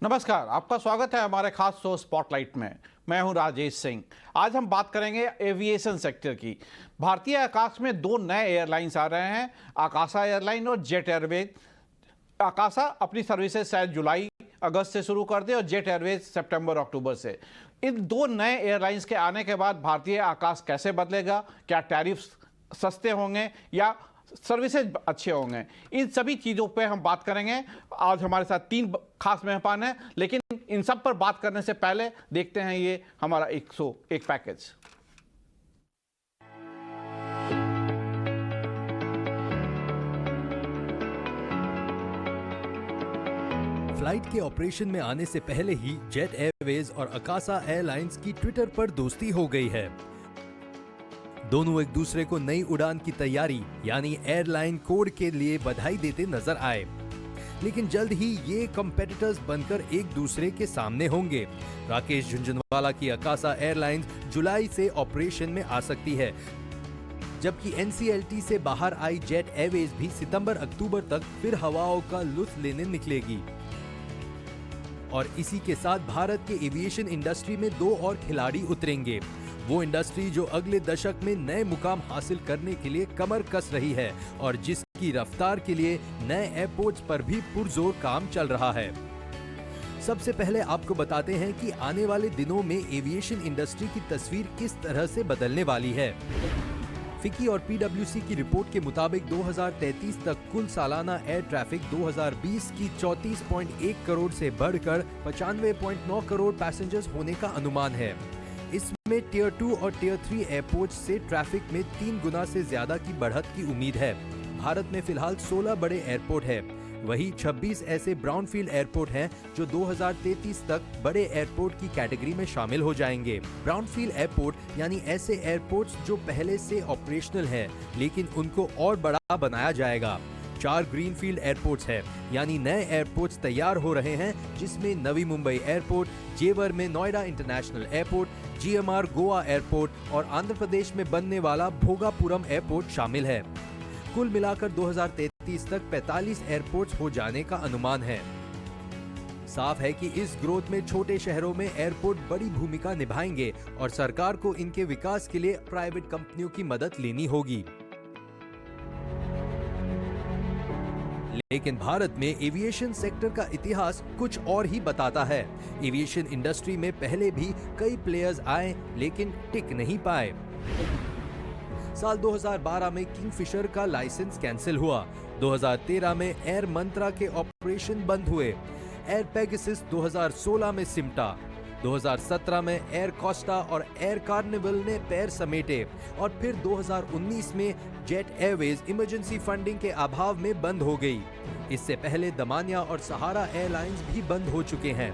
नमस्कार, आपका स्वागत है हमारे खास शो स्पॉटलाइट में। मैं हूं राजेश सिंह। आज हम बात करेंगे एविएशन सेक्टर की। भारतीय आकाश में दो नए एयरलाइंस आ रहे हैं, आकाशा एयरलाइन और जेट एयरवेज। आकाशा अपनी सर्विसेज शायद जुलाई अगस्त से शुरू कर दे और जेट एयरवेज सितंबर अक्टूबर से। इन दो नए एयरलाइंस के आने के बाद भारतीय आकाश कैसे बदलेगा? क्या टैरिफ सस्ते होंगे या सर्विसेज अच्छे होंगे? इन सभी चीज़ों पे हम बात करेंगे। आज हमारे साथ तीन खास मेहमान हैं, लेकिन इन सब पर बात करने से पहले देखते हैं ये हमारा एक पैकेज। फ्लाइट के ऑपरेशन में आने से पहले ही जेट एयरवेज और आकाशा एयरलाइंस की ट्विटर पर दोस्ती हो गई है। दोनों एक दूसरे को नई उड़ान की तैयारी यानी एयरलाइन कोड के लिए बधाई देते नजर आए, लेकिन जल्द ही ये कॉम्पिटिटर्स बनकर एक दूसरे के सामने होंगे। राकेश झुंझुनवाला की आकाशा एयरलाइंस जुलाई से ऑपरेशन में आ सकती है, जबकि एनसीएलटी से बाहर आई जेट एयरवेज भी सितंबर अक्टूबर तक फिर हवाओं का लुत्फ लेने निकलेगी। और इसी के साथ भारत के एविएशन इंडस्ट्री में दो और खिलाड़ी उतरेंगे, वो इंडस्ट्री जो अगले दशक में नए मुकाम हासिल करने के लिए कमर कस रही है और जिसकी रफ्तार के लिए नए एयरपोर्ट्स पर भी पुरजोर काम चल रहा है। सबसे पहले आपको बताते हैं कि आने वाले दिनों में एविएशन इंडस्ट्री की तस्वीर किस तरह से बदलने वाली है। फिकी और पीडब्ल्यूसी की रिपोर्ट के मुताबिक 2033 तक कुल सालाना एयर ट्रैफिक 2020 की 34.1 करोड़ से बढ़कर 95.9 करोड़ पैसेंजर्स होने का अनुमान है। इसमें टियर 2 और टियर 3 एयरपोर्ट से ट्रैफिक में 3 गुना से ज्यादा की बढ़त की उम्मीद है। भारत में फिलहाल 16 बड़े एयरपोर्ट हैं, वही 26 ऐसे ब्राउनफील्ड एयरपोर्ट हैं जो 2033 तक बड़े एयरपोर्ट की कैटेगरी में शामिल हो जाएंगे। ब्राउनफील्ड एयरपोर्ट यानी ऐसे एयरपोर्ट्स जो पहले से ऑपरेशनल हैं, लेकिन उनको और बड़ा बनाया जाएगा। 4 ग्रीनफील्ड एयरपोर्ट्स हैं, यानी नए एयरपोर्ट्स तैयार हो रहे हैं, जिसमें नवी मुंबई एयरपोर्ट, जेवर में Noida international airport, GMR Goa airport और आंध्र प्रदेश में बनने वाला भोगापुरम एयरपोर्ट शामिल है। कुल मिलाकर 2033 तक 45 एयरपोर्ट्स हो जाने का अनुमान है। साफ है कि इस ग्रोथ में छोटे शहरों में एयरपोर्ट बड़ी भूमिका निभाएंगे और सरकार को इनके विकास के लिए प्राइवेट कंपनियों की मदद लेनी होगी। लेकिन भारत में एविएशन सेक्टर का इतिहास कुछ और ही बताता है। एविएशन इंडस्ट्री में पहले भी कई प्लेयर्स आए, लेकिन टिक नहीं पाए। साल 2012 में किंगफिशर का लाइसेंस कैंसिल हुआ। 2013 में एयर मंत्रा के ऑपरेशन बंद हुए। एयर पेगासस 2016 में सिमटा। 2017 में एयर कोस्टा और एयर कार्निवल ने पैर समेटे और फिर 2019 में जेट एयरवेज इमरजेंसी फंडिंग के अभाव में बंद हो गई। इससे पहले दमानिया और सहारा एयरलाइंस भी बंद हो चुके हैं।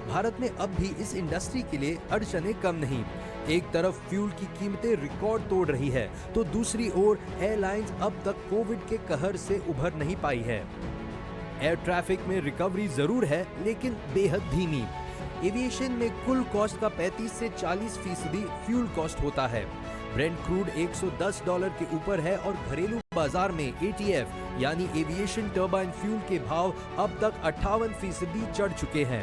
भारत में अब भी इस इंडस्ट्री के लिए अड़चनें कम नहीं। एक तरफ फ्यूल की कीमतें रिकॉर्ड तोड़ रही है, तो दूसरी ओर एयरलाइंस अब तक कोविड के कहर से उभर नहीं पाई है। एयर ट्रैफिक में रिकवरी जरूर है, लेकिन बेहद धीमी। एविएशन में कुल कॉस्ट का 35 से 40% फ्यूल कॉस्ट होता है। ब्रेंट क्रूड $110 के ऊपर है और घरेलू बाजार में एटीएफ यानी एविएशन टर्बाइन फ्यूल के भाव अब तक 58% चढ़ चुके हैं।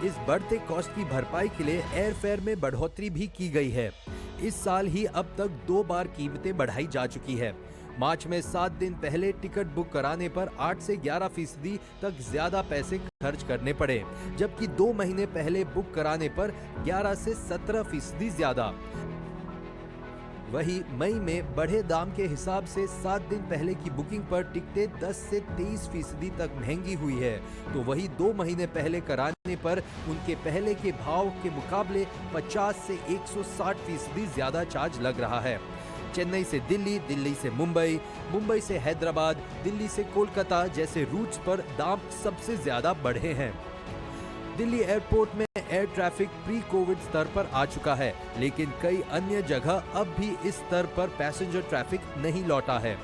इस बढ़ते कॉस्ट की भरपाई के लिए एयरफेयर में बढ़ोतरी भी की गई है। इस साल ही अब तक 2 बार कीमतें बढ़ाई जा चुकी है। मार्च में 7 दिन पहले टिकट बुक कराने पर 8 से 11% तक ज्यादा पैसे खर्च करने पड़े, जबकि 2 महीने पहले बुक कराने पर 11 से 17% ज्यादा। वही मई में बढ़े दाम के हिसाब से 7 दिन पहले की बुकिंग पर टिकटें 10 से 23% तक महंगी हुई है, तो वही 2 महीने पहले कराने पर उनके पहले के भाव के मुकाबले 50 से 160% ज्यादा चार्ज लग रहा है। चेन्नई से दिल्ली, दिल्ली से मुंबई, मुंबई से हैदराबाद, दिल्ली से कोलकाता जैसे रूट्स पर दाम सबसे ज्यादा बढ़े हैं। दिल्ली एयरपोर्ट में एयर ट्रैफिक प्री कोविड स्तर पर आ चुका है, लेकिन कई अन्य जगह अब भी इस स्तर पर पैसेंजर ट्रैफिक नहीं लौटा है।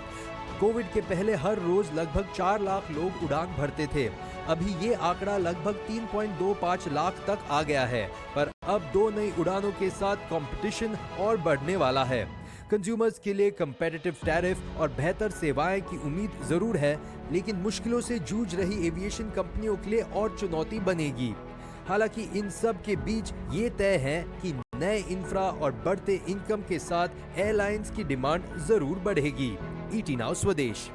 कोविड के पहले हर रोज लगभग 4 लाख लोग उड़ान भरते थे। अभी ये आंकड़ा लगभग 3.25 लाख तक आ गया है, पर अब 2 नई उड़ानों के साथ कंपटीशन और बढ़ने वाला है। कंज्यूमर्स के लिए कंपेटिटिव टैरिफ और बेहतर सेवाएं की उम्मीद जरूर है, लेकिन मुश्किलों से जूझ रही एविएशन कंपनियों के लिए और चुनौती बनेगी। हालांकि इन सब के बीच ये तय है कि नए इंफ्रा और बढ़ते इनकम के साथ एयरलाइंस की डिमांड जरूर बढ़ेगी। ईटी नाउ स्वदेश।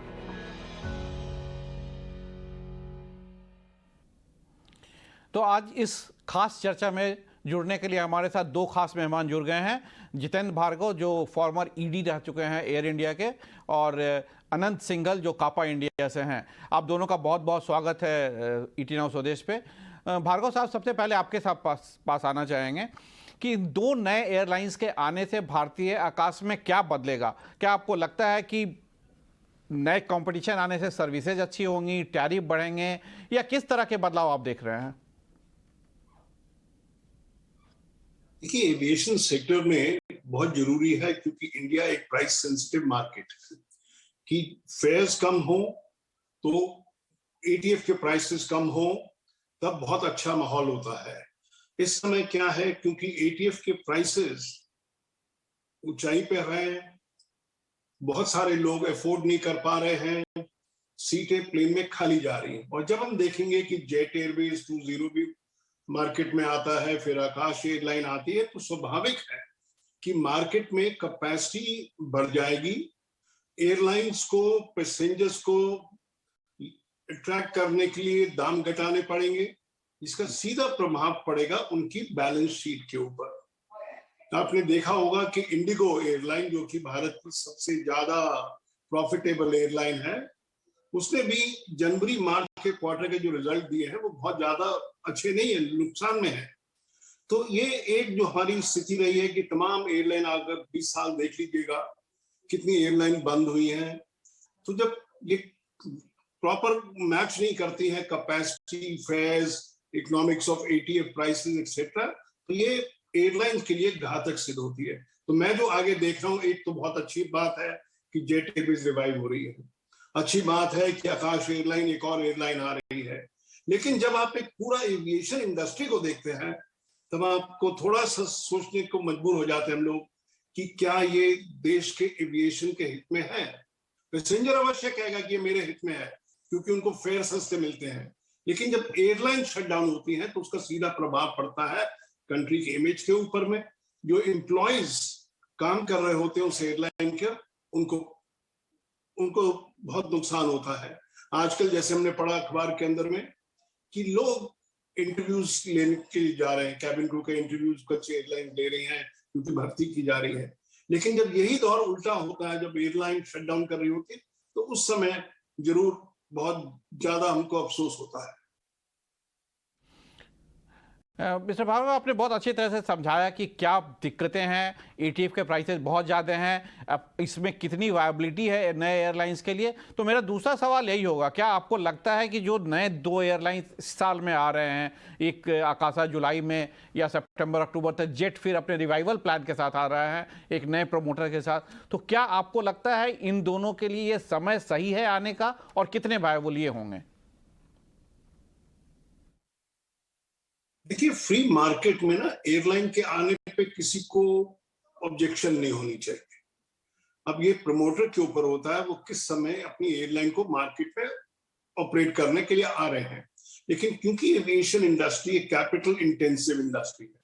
तो आज इस खास चर्चा में जुड़ने के लिए हमारे साथ दो खास मेहमान जुड़ गए हैं। जितेंद्र भार्गव जो फॉर्मर ईडी रह चुके हैं एयर इंडिया के, और अनंत सिंघल जो कापा इंडिया से हैं। आप दोनों का बहुत बहुत स्वागत है ईटी नाउ स्वदेश पे। भार्गव साहब, सबसे पहले आपके साथ पास आना चाहेंगे कि दो नए एयरलाइंस के आने से भारतीय आकाश में क्या बदलेगा? क्या आपको लगता है कि नए कंपटीशन आने से सर्विसेज अच्छी होंगी, टैरिफ बढ़ेंगे, या किस तरह के बदलाव आप देख रहे हैं? देखिए, एविएशन सेक्टर में बहुत जरूरी है, क्योंकि इंडिया एक प्राइस सेंसिटिव मार्केट है कि फेयर्स कम हो तो एटीएफ के प्राइसेस कम हो, तब बहुत अच्छा माहौल होता है। इस समय क्या है, क्योंकि एटीएफ के प्राइसेस ऊंचाई पे हैं, बहुत सारे लोग अफोर्ड नहीं कर पा रहे हैं, सीटें प्लेन में खाली जा रही हैं। और जब हम देखेंगे कि जेट एयरवेज 20 भी मार्केट में आता है, फिर आकाश एयरलाइन आती है, तो स्वाभाविक है कि मार्केट में कैपेसिटी बढ़ जाएगी। एयरलाइंस को पैसेंजर्स को अट्रैक्ट करने के लिए दाम घटाने पड़ेंगे, इसका सीधा प्रभाव पड़ेगा उनकी बैलेंस शीट के ऊपर। आपने देखा होगा कि इंडिगो एयरलाइन, जो कि भारत की सबसे ज्यादा प्रॉफिटेबल एयरलाइन है, उसने भी जनवरी मार्च के क्वार्टर के जो रिजल्ट दिए हैं वो बहुत ज्यादा अच्छे नहीं है, नुकसान में है। तो ये एक जो हमारी स्थिति रही है कि तमाम एयरलाइन, अगर 20 साल देख लीजिएगा कितनी एयरलाइन बंद हुई हैं, तो जब ये प्रॉपर मैच नहीं करती है capacity, fares, economics of ATF prices etcetera, तो ये एयरलाइंस के लिए घातक सिद्ध होती है। तो मैं जो आगे देख रहा हूँ, एक तो बहुत अच्छी बात है कि जेट एयरवेज रिवाइव हो रही है, अच्छी बात है कि आकाश एयरलाइन, एक और एयरलाइन आ रही है। लेकिन जब आप एक पूरा एविएशन इंडस्ट्री को देखते हैं, तब आपको थोड़ा सा सोचने को मजबूर हो जाते हैं हम लोग कि क्या ये देश के एविएशन के हित में है। पैसेंजर अवश्य कहेगा कि ये मेरे हित में है, क्योंकि उनको फेयर सस्ते मिलते हैं। लेकिन जब एयरलाइन शट डाउन होती है तो उसका सीधा प्रभाव पड़ता है कंट्री के इमेज के ऊपर में। जो एम्प्लॉयज काम कर रहे होते हैं उस एयरलाइन के, उनको बहुत नुकसान होता है। आजकल जैसे हमने पढ़ा अखबार के अंदर में कि लोग इंटरव्यूज लेने के लिए जा रहे हैं, कैबिन क्रू के इंटरव्यूज कुछ एयरलाइन ले रही हैं क्योंकि भर्ती की जा रही है। लेकिन जब यही दौर उल्टा होता है, जब एयरलाइन शट डाउन कर रही होती है, तो उस समय जरूर बहुत ज्यादा हमको अफसोस होता है। मिस्टर भार्गव, आपने बहुत अच्छी तरह से समझाया कि क्या दिक्कतें हैं, एटीएफ के प्राइसेस बहुत ज़्यादा हैं, अब इसमें कितनी वायबिलिटी है नए एयरलाइंस के लिए। तो मेरा दूसरा सवाल यही होगा, क्या आपको लगता है कि जो नए दो एयरलाइंस इस साल में आ रहे हैं, एक आकाशा जुलाई में या सितंबर अक्टूबर तक, जेट फिर अपने रिवाइवल प्लान के साथ आ रहा है एक नए प्रमोटर के साथ, तो क्या आपको लगता है इन दोनों के लिए ये समय सही है आने का, और कितने वायबल ये होंगे? देखिए, फ्री मार्केट में ना एयरलाइन के आने पे किसी को ऑब्जेक्शन नहीं होनी चाहिए। अब ये प्रमोटर के ऊपर होता है वो किस समय अपनी एयरलाइन को मार्केट में ऑपरेट करने के लिए आ रहे हैं। लेकिन क्योंकि एविएशन इंडस्ट्री एक कैपिटल इंटेंसिव इंडस्ट्री है,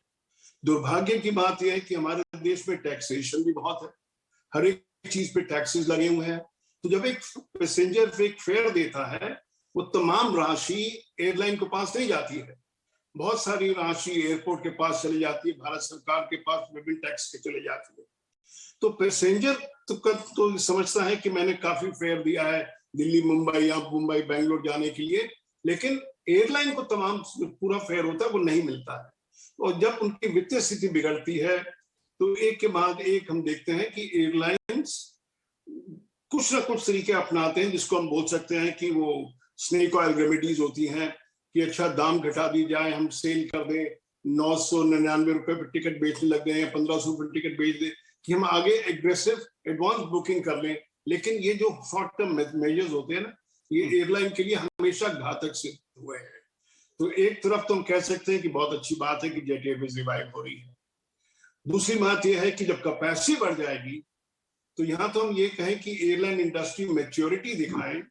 दुर्भाग्य की बात यह है कि हमारे देश में टैक्सेशन भी बहुत है, हर एक चीज पे टैक्सेस लगे हुए हैं। तो जब एक पैसेंजर एक फेयर देता है, वो तमाम राशि एयरलाइन के पास नहीं जाती है, बहुत सारी राशि एयरपोर्ट के पास चली जाती है, भारत सरकार के पास विभिन्न टैक्स के चले जाती है। तो पैसेंजर तो समझता है कि मैंने काफी फेयर दिया है दिल्ली मुंबई या मुंबई बेंगलोर जाने के लिए, लेकिन एयरलाइन को तमाम पूरा फेयर होता है वो नहीं मिलता है। और जब उनकी वित्तीय स्थिति बिगड़ती है तो एक के बाद एक हम देखते हैं कि एयरलाइंस कुछ ना कुछ तरीके अपनाते हैं, जिसको हम बोल सकते हैं कि वो स्नेक ऑयल रेमेडीज होती हैं कि अच्छा दाम घटा दी जाए, हम सेल कर दें, 999 रुपए पर टिकट बेचने लग गए हैं, 1500 रुपए टिकट बेच दें कि हम आगे एग्रेसिव एडवांस बुकिंग कर लें। लेकिन ये जो शॉर्ट टर्म मेजर्स होते हैं ना, ये एयरलाइन के लिए हमेशा घातक सिद्ध हुए हैं। तो एक तरफ तो हम कह सकते हैं कि बहुत अच्छी बात है कि जेट एयरवेज रिवाइव हो रही है। दूसरी बात यह है कि जब कैपेसिटी बढ़ जाएगी तो यहाँ तो हम ये कहें कि एयरलाइन इंडस्ट्री मैच्योरिटी दिखाए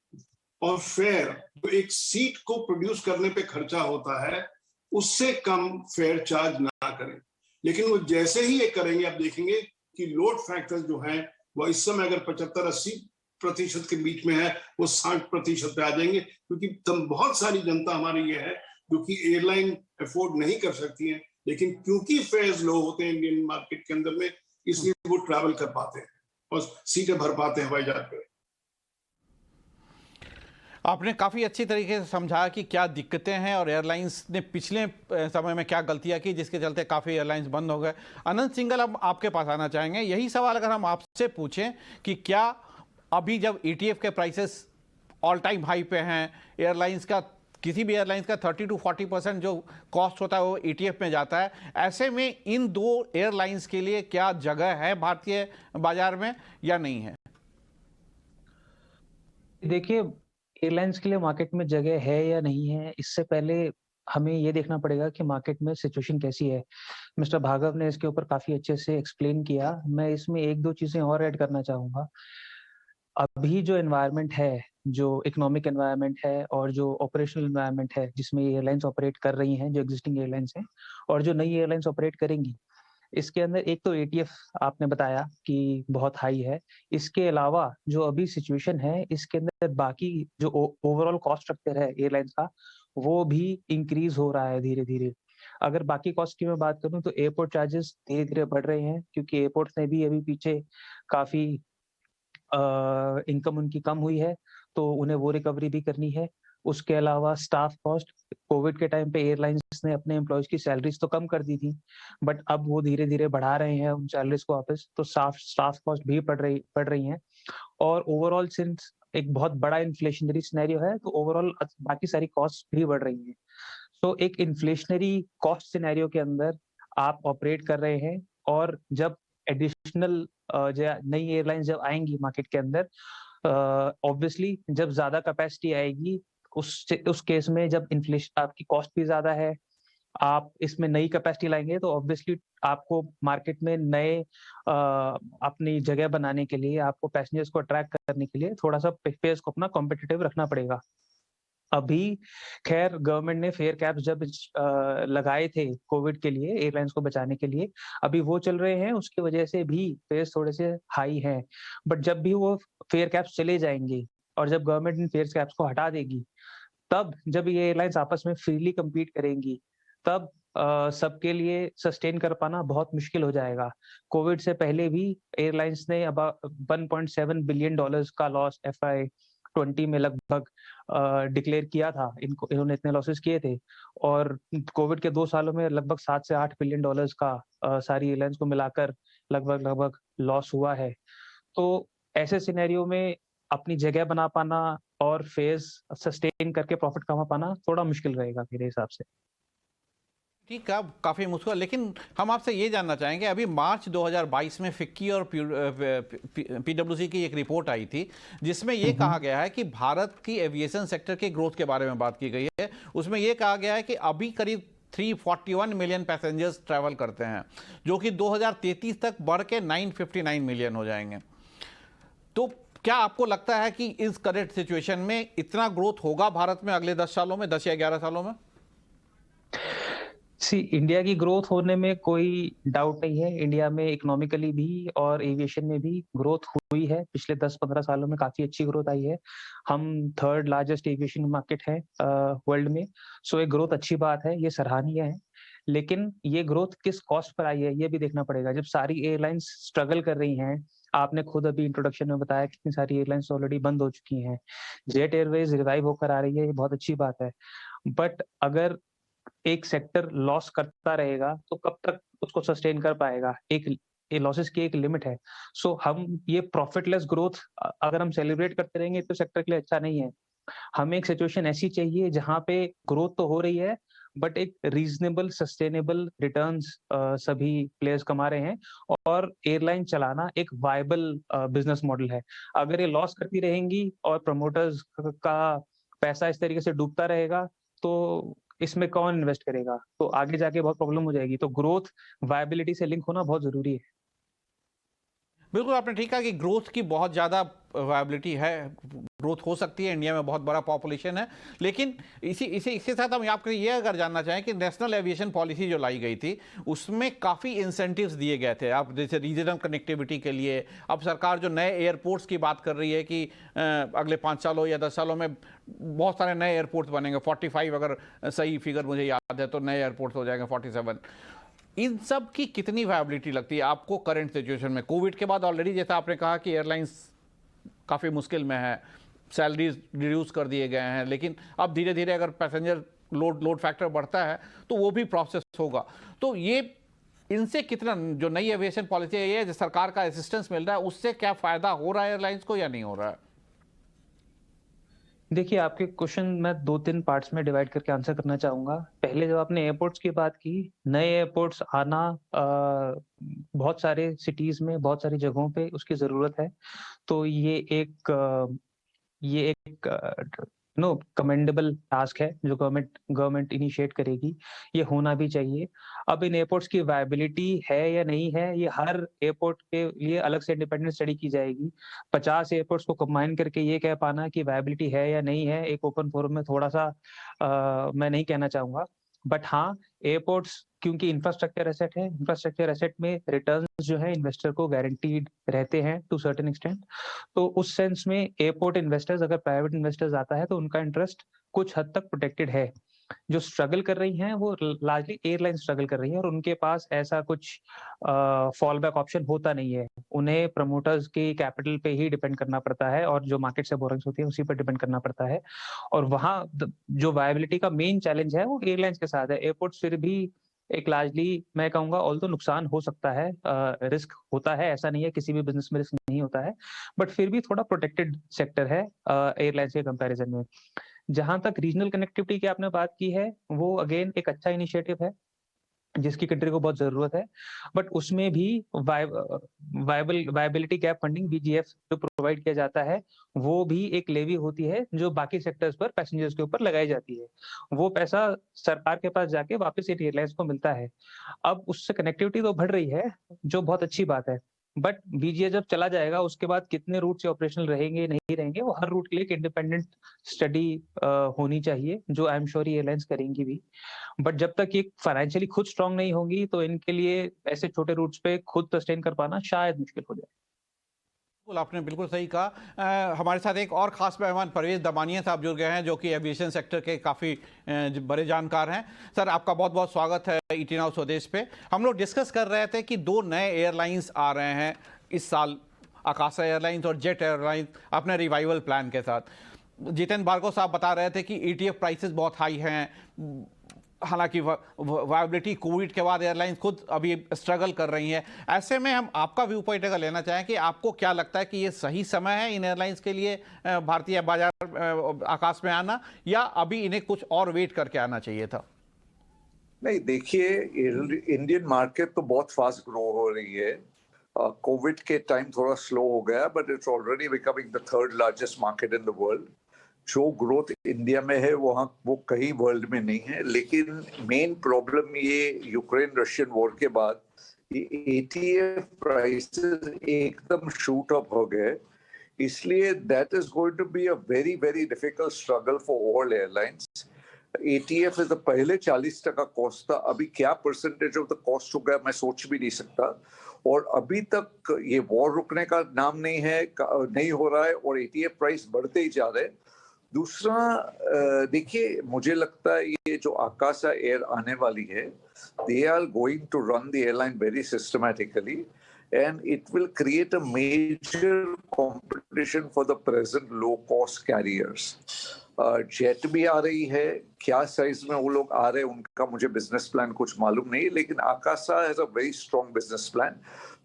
और फेयर जो एक सीट को प्रोड्यूस करने पे खर्चा होता है उससे कम फेयर चार्ज ना करें। लेकिन वो जैसे ही ये करेंगे आप देखेंगे कि लोड फैक्टर जो है वो इस समय अगर 75-80% के बीच में है वो 60% पे आ जाएंगे, क्योंकि बहुत सारी जनता हमारी ये है जो कि एयरलाइन अफोर्ड नहीं कर सकती है, लेकिन क्योंकि फेयर्स लो होते हैं इंडियन मार्केट के अंदर में, इसलिए वो ट्रैवल कर पाते हैं और सीटें भर पाते हैं हवाई जहाज पे। आपने काफ़ी अच्छी तरीके से समझाया कि क्या दिक्कतें हैं और एयरलाइंस ने पिछले समय में क्या गलतियां की जिसके चलते काफ़ी एयरलाइंस बंद हो गए। अनंत सिंघल, अब आपके पास आना चाहेंगे। यही सवाल अगर हम आपसे पूछें कि क्या अभी जब ETF के प्राइसेस ऑल टाइम हाई पे हैं, एयरलाइंस का, किसी भी एयरलाइंस का 30 to 40% जो कॉस्ट होता है वो ETF में जाता है, ऐसे में इन दो एयरलाइंस के लिए क्या जगह है भारतीय बाजार में या नहीं है? देखिए, एयरलाइंस के लिए मार्केट में जगह है या नहीं है, इससे पहले हमें ये देखना पड़ेगा कि मार्केट में सिचुएशन कैसी है। मिस्टर भार्गव ने इसके ऊपर काफ़ी अच्छे से एक्सप्लेन किया। मैं इसमें 1-2 चीज़ें और ऐड करना चाहूँगा। अभी जो एनवायरनमेंट है, जो इकोनॉमिक एनवायरनमेंट है और जो ऑपरेशनल एनवायरनमेंट है, जिसमें ये एयरलाइंस ऑपरेट कर रही हैं, जो एक्जिस्टिंग एयरलाइंस हैं और जो नई एयरलाइंस ऑपरेट करेंगी, इसके अंदर एक तो ATF आपने बताया कि बहुत हाई है। इसके अलावा जो अभी सिचुएशन है, इसके अंदर बाकी जो ओवरऑल कॉस्ट स्ट्रक्चर है एयरलाइंस का, वो भी इंक्रीज़ हो रहा है धीरे-धीरे। अगर बाकी कॉस्ट की मैं बात करूँ तो एयरपोर्ट चार्जेस धीरे-धीरे बढ़ रहे हैं, क्योंकि एयरपोर्ट्स ने भी अभी पीछे काफ़ी इनकम उनकी कम हुई है, तो उन्हें वो रिकवरी भी करनी है। उसके अलावा स्टाफ कॉस्ट, कोविड के टाइम पे एयरलाइंस ने अपने एम्प्लॉइज़ की सैलरीज़ तो कम कर दी थी, बट अब वो धीरे-धीरे बढ़ा रहे हैं उन सैलरीज़ को वापस, तो स्टाफ कॉस्ट भी बढ़ रही हैं। और ओवरऑल सिंस एक बहुत बड़ा इन्फ्लेशनरी सिनेरियो है, तो ओवरऑल बाकी सारी कॉस्ट भी बढ़ रही हैं। तो एक इन्फ्लेशनरी कॉस्ट सिनेरियो के अंदर आप ऑपरेट कर रहे हैं, और जब एडिशनल नई एयरलाइंस जब आएँगी मार्केट के अंदर, ऑब्वियसली जब ज़्यादा कैपेसिटी आएगी, उस केस में जब आपकी कॉस्ट भी ज़्यादा है, आप इसमें नई कैपेसिटी लाएँगे, तो ऑब्वियसली आपको मार्केट में नए अपनी जगह बनाने के लिए, आपको पैसेंजर्स को अट्रैक्ट करने के लिए थोड़ा-सा फेयर्स को अपना कॉम्पिटिटिव रखना पड़ेगा। अभी खैर गवर्नमेंट ने फेयर कैप्स जब लगाए थे कोविड के लिए, एयरलाइंस को बचाने के लिए, अभी वो चल रहे हैं, उसकी वजह से भी फेयर्स थोड़े से हाई हैं। बट जब भी वो फेयर कैप्स चले जाएँगे और जब गवर्नमेंट इन फेयर कैप्स को हटा देगी, तब जब ये एयरलाइंस आपस में फ्रीली कम्पीट करेंगी, तब सबके लिए सस्टेन कर पाना बहुत मुश्किल हो जाएगा। कोविड से पहले भी एयरलाइंस ने $1.7 बिलियन का लॉस FY20 में लगभग डिक्लेयर किया था। इन्होंने इतने लॉसेस किए थे, और कोविड के 2 सालों में लगभग $7 से $8 बिलियन का सारी एयरलाइंस को मिलाकर लगभग लॉस हुआ है। तो ऐसे सिनेरियो में अपनी जगह बना पाना और फेज़ सस्टेन करके प्रॉफिट कमा पाना थोड़ा मुश्किल रहेगा मेरे हिसाब से। ठीक है, काफ़ी मुश्किल, लेकिन हम आपसे ये जानना चाहेंगे, अभी मार्च 2022 में फिक्की और PwC की एक रिपोर्ट आई थी जिसमें ये कहा गया है कि भारत की एविएशन सेक्टर के ग्रोथ के बारे में बात की गई है। उसमें ये कहा गया है कि अभी करीब 341 मिलियन पैसेंजर्स ट्रैवल करते हैं, जो कि 2033 तक बढ़ के 959 मिलियन हो जाएंगे। तो क्या आपको लगता है कि इस करंट सिचुएशन में इतना ग्रोथ होगा भारत में अगले 10 सालों में, 10 या 11 सालों में? इंडिया की ग्रोथ होने में कोई डाउट नहीं है। इंडिया में इकोनॉमिकली भी और एविएशन में भी ग्रोथ हुई है। पिछले 10-15 सालों में काफ़ी अच्छी ग्रोथ आई है। हम 3rd लार्जेस्ट एविएशन मार्केट है वर्ल्ड में। सो ये ग्रोथ अच्छी बात है, ये सराहनीय है। लेकिन ये ग्रोथ किस कॉस्ट पर आई है, ये भी देखना पड़ेगा। जब सारी एयरलाइंस स्ट्रगल कर रही हैं, आपने खुद अभी इंट्रोडक्शन में बताया कितनी सारी एयरलाइंस ऑलरेडी बंद हो चुकी हैं। जेट एयरवेज रिवाइव होकर आ रही है, ये बहुत अच्छी बात है। बट अगर एक सेक्टर लॉस करता रहेगा तो कब तक उसको सस्टेन कर पाएगा? ये लॉसेस की एक लिमिट है। सो हम ये प्रॉफिटलेस ग्रोथ अगर हम सेलिब्रेट करते रहेंगे तो सेक्टर के लिए अच्छा नहीं है। हमें एक सिचुएशन ऐसी चाहिए जहाँ पे ग्रोथ तो हो रही है, बट एक रीजनेबल सस्टेनेबल रिटर्न्स सभी प्लेयर्स कमा रहे हैं, और एयरलाइन चलाना एक वायबल बिजनेस मॉडल है। अगर ये लॉस करती रहेंगी और प्रमोटर्स का पैसा इस तरीके से डूबता रहेगा, तो इसमें कौन इन्वेस्ट करेगा? तो आगे जाके बहुत प्रॉब्लम हो जाएगी। तो ग्रोथ वायबिलिटी से लिंक होना बहुत ज़रूरी है। बिल्कुल आपने ठीक कहा कि ग्रोथ की बहुत ज़्यादा वायबिलिटी है, ग्रोथ हो सकती है, इंडिया में बहुत बड़ा पॉपुलेशन है, लेकिन इसके साथ हम आपको ये अगर जानना चाहें कि नेशनल एविएशन पॉलिसी जो लाई गई थी उसमें काफ़ी इंसेंटिव्स दिए गए थे, आप जैसे रीजनल कनेक्टिविटी के लिए। अब सरकार जो नए एयरपोर्ट्स की बात कर रही है कि अगले 5 सालों या 10 सालों में बहुत सारे नए एयरपोर्ट्स बनेंगे, 45 अगर सही फिगर मुझे याद है तो नए एयरपोर्ट्स हो जाएंगे, 47। इन सब की कितनी वायबिलिटी लगती है आपको करंट सिचुएशन में? कोविड के बाद ऑलरेडी जैसा आपने कहा कि एयरलाइंस काफ़ी मुश्किल में है, सैलरीज रिड्यूस कर दिए गए हैं, लेकिन अब धीरे धीरे अगर पैसेंजर लोड फैक्टर बढ़ता है तो वो भी प्रोसेस होगा। तो ये इनसे कितना, जो नई एविएशन पॉलिसी है, ये जो सरकार का असिस्टेंस मिल रहा है, उससे क्या फ़ायदा हो रहा है एयरलाइंस को या नहीं हो रहा है? देखिए, आपके क्वेश्चन मैं 2-3 पार्ट्स में डिवाइड करके आंसर करना चाहूँगा। पहले जब आपने एयरपोर्ट्स की बात की, नए एयरपोर्ट्स आना बहुत सारे सिटीज़ में, बहुत सारी जगहों पे उसकी ज़रूरत है। तो ये एक कमेंडेबल टास्क है जो गवर्नमेंट इनिशिएट करेगी, ये होना भी चाहिए। अब इन एयरपोर्ट्स की वायबिलिटी है या नहीं है, ये हर एयरपोर्ट के लिए अलग से इंडिपेंडेंट स्टडी की जाएगी। 50 एयरपोर्ट्स को कंबाइन करके ये कह पाना कि वायबिलिटी है या नहीं है, एक ओपन फोरम में थोड़ा-सा मैं नहीं कहना चाहूँगा। बट हाँ, एयरपोर्ट्स क्योंकि इंफ्रास्ट्रक्चर एसेट है, इंफ्रास्ट्रक्चर एसेट में रिटर्न्स जो है इन्वेस्टर को गारंटीड रहते हैं टू सर्टेन एक्सटेंट। तो उस सेंस में एयरपोर्ट इन्वेस्टर्स, अगर प्राइवेट इन्वेस्टर्स आता है तो उनका इंटरेस्ट कुछ हद तक प्रोटेक्टेड है। जो स्ट्रगल कर रही हैं वो लार्जली एयरलाइन स्ट्रगल कर रही है और उनके पास ऐसा कुछ फॉल बैक ऑप्शन होता नहीं है। उन्हें प्रमोटर्स की कैपिटल पे ही डिपेंड करना पड़ता है और जो मार्केट से बोरिंग्स होती है उसी पर डिपेंड करना पड़ता है। और वहाँ जो वायबिलिटी का मेन चैलेंज है वो एयरलाइंस के साथ है। एयरपोर्ट्स फिर भी एक लार्जली मैं कहूँगा ऑल्दो नुकसान हो सकता है, रिस्क होता है, ऐसा नहीं है किसी भी बिज़नेस में रिस्क नहीं होता है, बट फिर भी थोड़ा प्रोटेक्टेड सेक्टर है एयरलाइंस के कंपैरिजन में। जहाँ तक रीजनल कनेक्टिविटी की आपने बात की है, वो अगेन एक अच्छा इनिशिएटिव है, जिसकी कंट्री को बहुत ज़रूरत है। बट उसमें भी वायबिलिटी गैप फंडिंग बीजीएफ जो प्रोवाइड किया जाता है, वो भी एक लेवी होती है जो बाकी सेक्टर्स पर पैसेंजर्स के ऊपर लगाई जाती है। वो पैसा सरकार के पास जाके वापस एयरलाइंस को मिलता है। अब उससे कनेक्टिविटी तो बढ़ रही है, जो बहुत अच्छी बात है। बट बीजीएफ जब चला जाएगा उसके बाद कितने रूट से ऑपरेशनल रहेंगे, नहीं रहेंगे, वो हर रूट के लिए एक इंडिपेंडेंट स्टडी होनी चाहिए, जो आई एम श्योर एयरलाइंस करेंगी भी। बट जब तक ये फाइनेंशियली खुद स्ट्रांग नहीं होंगी तो इनके लिए ऐसे छोटे रूट्स पे खुद सस्टेन कर पाना शायद मुश्किल हो जाए। बिल्कुल, आपने बिल्कुल सही कहा। हमारे साथ एक और खास मेहमान परवेज दमानिया साहब जुड़ गए हैं, जो कि एविएशन सेक्टर के काफ़ी बड़े जानकार हैं। सर, आपका बहुत बहुत स्वागत है ईटी नाउ स्वदेश पे। हम लोग डिस्कस कर रहे थे कि 2 नए एयरलाइंस आ रहे हैं इस साल, आकाशा एयरलाइंस और जेट एयरलाइंस, अपने रिवाइवल प्लान के साथ। जितेंद्र भार्गव साहब बता रहे थे कि ईटीएफ प्राइसेस बहुत हाई हैं, हालांकि वायबिलिटी कोविड के बाद एयरलाइंस खुद अभी स्ट्रगल कर रही हैं। ऐसे में हम आपका व्यू पॉइंट अगर लेना चाहें कि आपको क्या लगता है कि ये सही समय है इन एयरलाइंस के लिए भारतीय बाजार आकाश में आना, या अभी इन्हें कुछ और वेट करके आना चाहिए था? नहीं, देखिए, इंडियन मार्केट तो बहुत फास्ट ग्रो हो रही है। कोविड के टाइम थोड़ा स्लो हो गया, but it's already becoming the 3rd largest market in the world. जो ग्रोथ इंडिया में है वो कहीं वर्ल्ड में नहीं है। लेकिन मेन प्रॉब्लम ये यूक्रेन रशियन वॉर के बाद ये एटीएफ प्राइसेस एकदम शूट अप हो गए, इसलिए that is going to be a very very difficult struggle for all airlines. ATF is पहले 40% कॉस्ट था, अभी क्या परसेंटेज ऑफ द कॉस्ट हो गया मैं सोच भी नहीं सकता। और अभी तक ये वॉर रुकने का नाम नहीं हो रहा है और एटीएफ प्राइस बढ़ते ही जा रहे हैं। दूसरा, देखिए, मुझे लगता है ये जो आकाशा एयर आने वाली है, they are going to run the airline very systematically and it will create a major competition for the present low cost carriers. Jet भी आ रही है, क्या साइज में वो लोग आ रहे हैं उनका मुझे बिजनेस प्लान कुछ मालूम नहीं, लेकिन Akasa has a very strong business plan.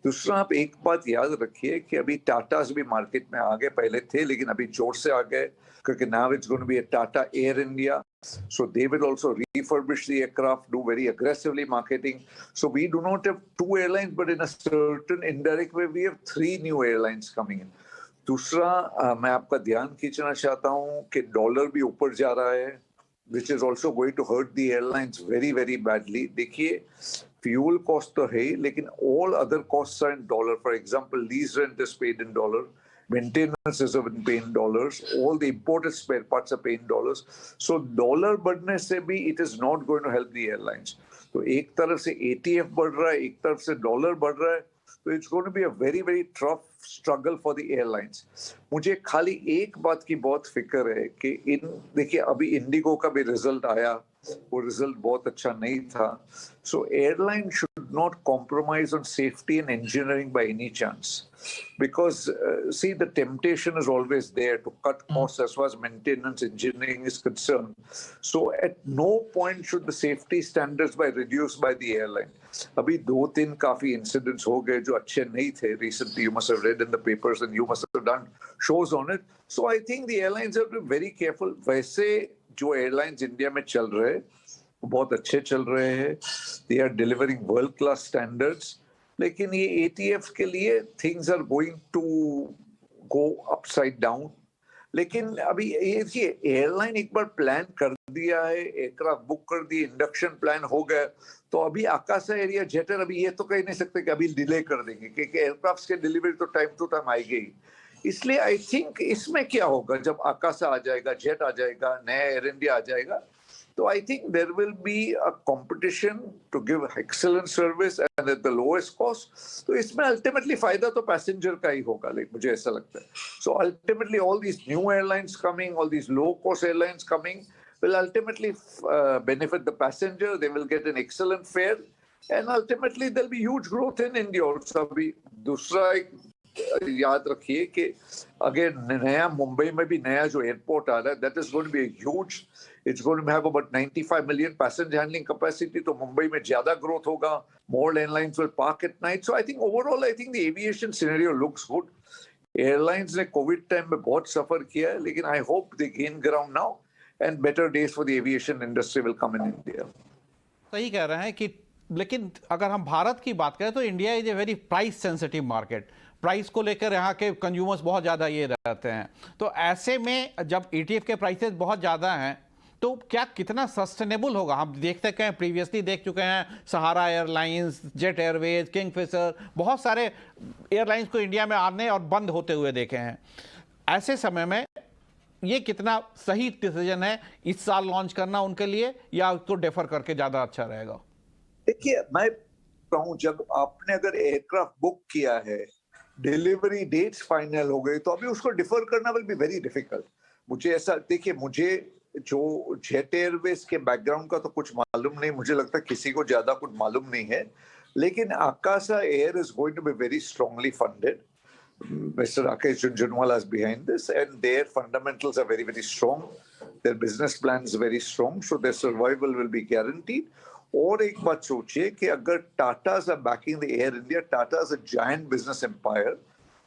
दूसरा, आप एक बात याद रखिए कि अभी टाटास भी मार्केट में आ गए, पहले थे लेकिन अभी जोर से आ गए, क्योंकि now it's going to be a Tata Air India, so they will also refurbish the aircraft, do very aggressively marketing. So we do not have 2 airlines, but in a certain indirect way we have 3 new airlines coming in. दूसरा, मैं आपका ध्यान खींचना चाहता हूँ कि dollar भी ऊपर जा रहा है, which is also going to hurt the airlines very very badly. देखिए, फ्यूल कॉस्ट तो है, लेकिन all other costs are in dollar. For example, lease rent is paid in dollar, maintenance is paid in dollars, all the imported spare parts are paid in dollars. So dollar बढ़ने से भी it is not going to help the airlines. तो एक तरफ से ATF बढ़ रहा है, एक तरफ से डॉलर बढ़ रहा है, तो it's going to be a very very tough struggle for the airlines. मुझे खाली एक बात की बहुत फिक्र है कि देखिए अभी इंडिगो का भी रिजल्ट आया, वो रिजल्ट बहुत अच्छा नहीं था. So airline should not compromise on safety and engineering by any chance, because see, the temptation is always there to cut costs as far as maintenance engineering is concerned. So at no point should the safety standards be reduced by the airline. अभी 2-3 काफी incidents हो गए जो अच्छे नहीं थे recently. You must have read in the papers and you must have done shows on it. So I think the airlines have to be very careful. वैसे जो airlines इंडिया में चल रहे हैं बहुत अच्छे चल रहे हैं, they are delivering world class standards. लेकिन ये ATF के लिए things are going to go upside down. लेकिन अभी ये देखिए, एयरलाइन एक बार प्लान कर दिया है, एयरक्राफ्ट बुक कर दी, इंडक्शन प्लान हो गया, तो अभी आकाशा एरिया जेटर अभी ये तो कह नहीं सकते कि अभी डिले कर देंगे, क्योंकि एयरक्राफ्ट के डिलीवरी तो टाइम टू टाइम आएगी. इसलिए आई थिंक इसमें क्या होगा, जब आकाशा आ जाएगा, जेट आ जाएगा, नया एयर इंडिया आ जाएगा, तो I think there will be a competition to give excellent service and at the lowest cost. तो इसमें ultimately फायदा तो पैसेंजर का ही होगा, मुझे ऐसा लगता है. So ultimately all these new airlines coming, all these low cost airlines coming will ultimately benefit the passenger. They will get an excellent fare and ultimately there will be huge growth in India also. अभी दूसरा एक याद रखिए कि अगर नया मुंबई में भी नया जो एयरपोर्ट आ रहा है, that is going to be a huge, it's going to have about 95 million passenger handling capacity. तो मुंबई में ज्यादा ग्रोथ होगा, more airlines will park at night. So I think overall I think the aviation scenario looks good. Airlines ने Covid time में बहुत सफर किया है, लेकिन I hope they gain ground now and better days for the aviation industry will come in India. सही कह रहे हैं कि, लेकिन अगर हम भारत की बात करें तो India is a very price sensitive market. Price को लेकर यहाँ के कंज्यूमर्स बहुत ज़्यादा ये रहते हैं. तो ऐसे में जब ETF के प्राइसेस बहुत ज़्यादा हैं तो क्या कितना सस्टेनेबल होगा? हम देख सकते हैं, प्रीवियसली देख चुके हैं, सहारा एयरलाइंस, जेट एयरवेज, किंगफिशर, बहुत सारे एयरलाइंस को इंडिया में आने और बंद होते हुए देखे हैं. ऐसे समय में ये कितना सही डिसीजन है इस साल लॉन्च करना उनके लिए, या उसको डेफर करके ज़्यादा अच्छा रहेगा? देखिए, मैं कहूँ, जब आपने अगर एयरक्राफ्ट बुक किया है, डिलीवरी डेट्स फाइनल हो गए, तो अभी उसको डिफर करना विल बी वेरी डिफिकल्ट. मुझे ऐसा, देखिए, मुझे जो जेट एयरवेज के बैकग्राउंड का तो कुछ मालूम नहीं, मुझे लगता है किसी को ज्यादा कुछ मालूम नहीं है, लेकिन Akasa Air is going to be very strongly funded. Mr. Rakesh Jhunjhunwala is behind this, and their fundamentals are very, very strong. Their business plan is very strong, so their survival will be guaranteed. और एक बात सोचिए कि अगर Tatas are backing the Air India, Tata is a giant business empire.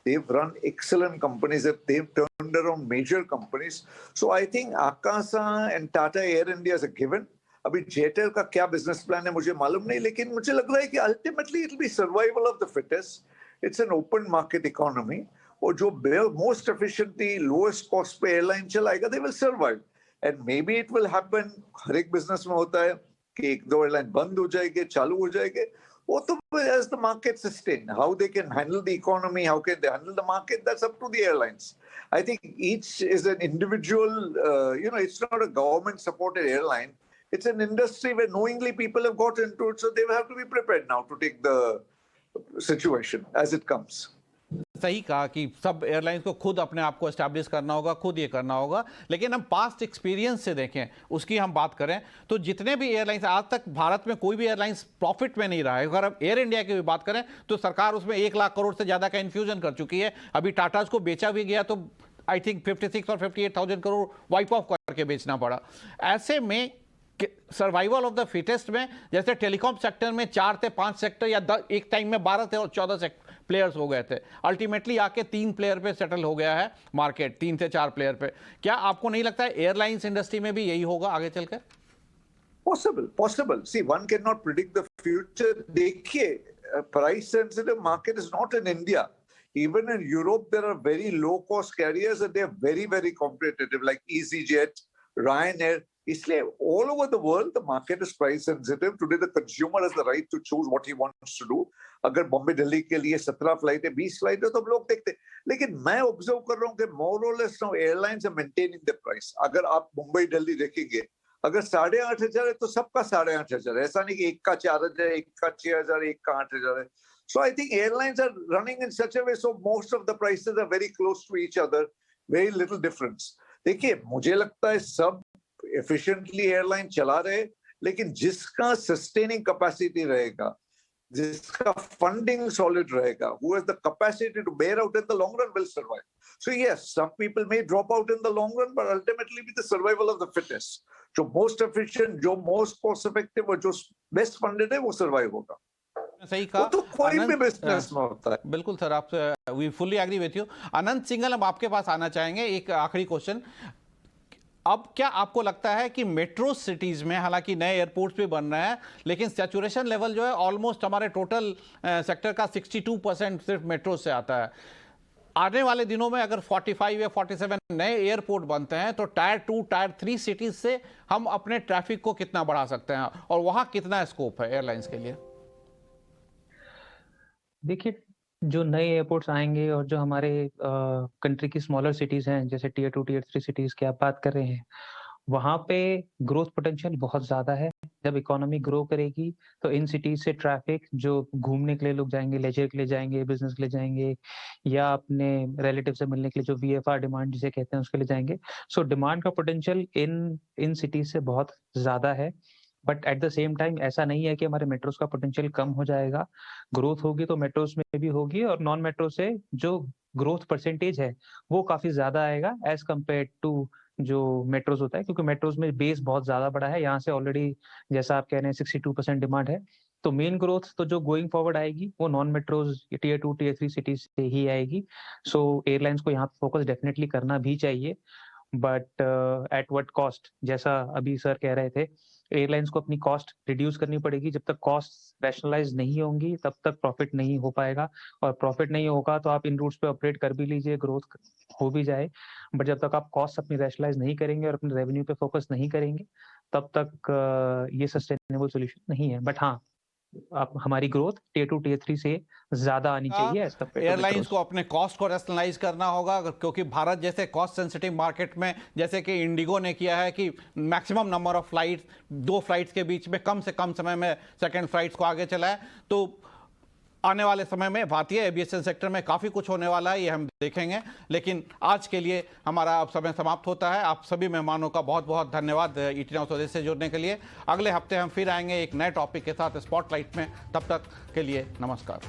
They've run excellent companies. They've turned around major companies. So I think Akasa and Tata Air India is a given. अभी Jet Air का क्या business plan है मुझे मालूम नहीं, लेकिन मुझे लग रहा है कि ultimately it will be survival of the fittest. It's an open market economy. और जो most efficiently, lowest cost पे airline चलाएगा, they will survive. And maybe it will happen. हर एक business में होता है कि एक दो एयरलाइन बंद हो जाएंगे, चालू हो जाएंगे, वो तो as the market sustain, how they can handle the economy, how can they handle the market, that's up to the airlines. I think each is an individual, it's not a government supported airline, it's an industry where knowingly people have got into it, so they have to be prepared now to take the situation as it comes. सही कहा कि सब airlines को खुद अपने आप को establish करना होगा, खुद ये करना होगा. लेकिन हम पास्ट एक्सपीरियंस से देखें, उसकी हम बात करें तो जितने भी एयरलाइंस आज तक भारत में कोई भी एयरलाइंस प्रॉफिट में नहीं रहा है. अगर हम एयर इंडिया की भी बात करें तो सरकार उसमें 1 लाख करोड़ से ज़्यादा का इन्फ्यूजन कर चुकी है. अभी टाटाज को बेचा भी गया तो आई थिंक 56 और 58,000 करोड़ वाइप ऑफ करके बेचना पड़ा. ऐसे में सर्वाइवल ऑफ द फिटेस्ट में, जैसे टेलीकॉम सेक्टर में 4 से 5 सेक्टर या एक टाइम में 12 से और 14 प्लेयर्स हो गए थे, अल्टीमेटली आके 3 प्लेयर पे सेटल हो गया है मार्केट, 3 से 4 प्लेयर पे. क्या आपको नहीं लगता है एयरलाइंस इंडस्ट्री में भी यही होगा आगे चलकर? Possible. See, one cannot predict the future. देखिए, price sensitive market is not in India. Even in Europe, there are very low cost carriers and they are very, very competitive, like EasyJet, Ryanair. इसलिए all over the world the market is price sensitive. Today the consumer has the right to choose what he wants to do. अगर बॉम्बे दिल्ली के लिए 17 flight है, 20 flight है, तो हम लोग देखते हैं. लेकिन मैं ऑब्जर्व कर रहा हूँ कि more or less now airlines are maintaining the price. अगर आप मुंबई दिल्ली देखेंगे, अगर 8,500 है तो सबका 8,500 है. ऐसा नहीं कि एक का 4,000, एक का 6,000, एक का 8,000 है. So I think airlines are running in such a way so most of the prices are very close to each other, very little difference. देखिए, मुझे लगता है सब efficiently airline चला रहे, लेकिन जिसका sustaining capacity रहेगा, जिसका funding solid रहेगा, who has the capacity to bear out in the long run will survive. So yes, some people may drop out in the long run, but ultimately be the survival of the fittest. जो most efficient, जो most cost effective और जो best funded है, वो survive होगा. सही कहा. वो तो कोई भी बिजनेस में होता है. बिल्कुल सर, आप we fully agree with you. Anant Singhal, हम आपके पास आना चाहेंगे. एक आखिरी क्वेश्चन. अब क्या आपको लगता है कि मेट्रो सिटीज में, हालांकि नए एयरपोर्ट्स भी बन रहे हैं, लेकिन सैचुरेशन लेवल जो है ऑलमोस्ट हमारे टोटल सेक्टर का 62% सिर्फ मेट्रो से आता है. आने वाले दिनों में अगर 45 या 47 नए एयरपोर्ट बनते हैं तो टायर 2, टायर 3 सिटीज से हम अपने ट्रैफिक को कितना बढ़ा सकते हैं और वहां कितना स्कोप है एयरलाइंस के लिए? देखिए, जो नए एयरपोर्ट्स आएंगे और जो हमारे कंट्री की स्मॉलर सिटीज हैं, जैसे टियर 2, टियर 3 सिटीज की आप बात कर रहे हैं, वहां पे ग्रोथ पोटेंशियल बहुत ज्यादा है. जब इकोनॉमी ग्रो करेगी तो इन सिटीज से ट्रैफिक, जो घूमने के लिए लोग जाएंगे, लेजर के लिए जाएंगे, बिजनेस के लिए जाएंगे, या अपने रिलेटिव से मिलने के लिए, जो VFR डिमांड जिसे कहते हैं, उसके लिए जाएंगे. सो डिमांड का पोटेंशियल इन सिटीज से बहुत ज्यादा है. But at the same time ऐसा नहीं है कि हमारे मेट्रोस का पोटेंशियल कम हो जाएगा. ग्रोथ होगी तो मेट्रोस में भी होगी, और नॉन मेट्रो से जो ग्रोथ परसेंटेज है वो काफी ज्यादा आएगा एज कम्पेयर टू जो मेट्रोस होता है, क्योंकि मेट्रोस में बेस बहुत ज्यादा बड़ा है. यहाँ से ऑलरेडी, जैसा आप कह रहे हैं, 62% डिमांड है. तो मेन ग्रोथ तो जो गोइंग फॉरवर्ड आएगी वो non metros, tier 2, tier 3 cities से ही आएगी. सो एयरलाइंस को यहाँ पे फोकस डेफिनेटली करना भी चाहिए, बट एट व्हाट कॉस्ट? जैसा अभी सर कह रहे थे, एयरलाइंस को अपनी कॉस्ट रिड्यूस करनी पड़ेगी. जब तक कॉस्ट रैशनलाइज नहीं होंगी तब तक प्रॉफिट नहीं हो पाएगा, और प्रॉफिट नहीं होगा तो आप इन रूट्स पे ऑपरेट कर भी लीजिए, ग्रोथ हो भी जाए, बट जब तक आप कॉस्ट अपनी रैशनलाइज नहीं करेंगे और अपने रेवेन्यू पे फोकस नहीं करेंगे, तब तक ये सस्टेनेबल सोल्यूशन नहीं है. बट हाँ, आप हमारी ग्रोथ टियर 2, टियर 3 से ज्यादा आनी चाहिए. एयरलाइंस को अपने कॉस्ट को रैशनलाइज करना होगा, क्योंकि भारत जैसे कॉस्ट सेंसिटिव मार्केट में, जैसे कि इंडिगो ने किया है कि maximum number of flights, 2 flights के बीच में कम से कम समय में सेकंड फ्लाइट्स को आगे चलाए, तो आने वाले समय में भारतीय एविएशन सेक्टर में काफ़ी कुछ होने वाला है, ये हम देखेंगे. लेकिन आज के लिए हमारा अब समय समाप्त होता है. आप सभी मेहमानों का बहुत बहुत धन्यवाद ET Now स्वदेश से जुड़ने के लिए. अगले हफ्ते हम फिर आएंगे एक नए टॉपिक के साथ स्पॉटलाइट में. तब तक के लिए नमस्कार.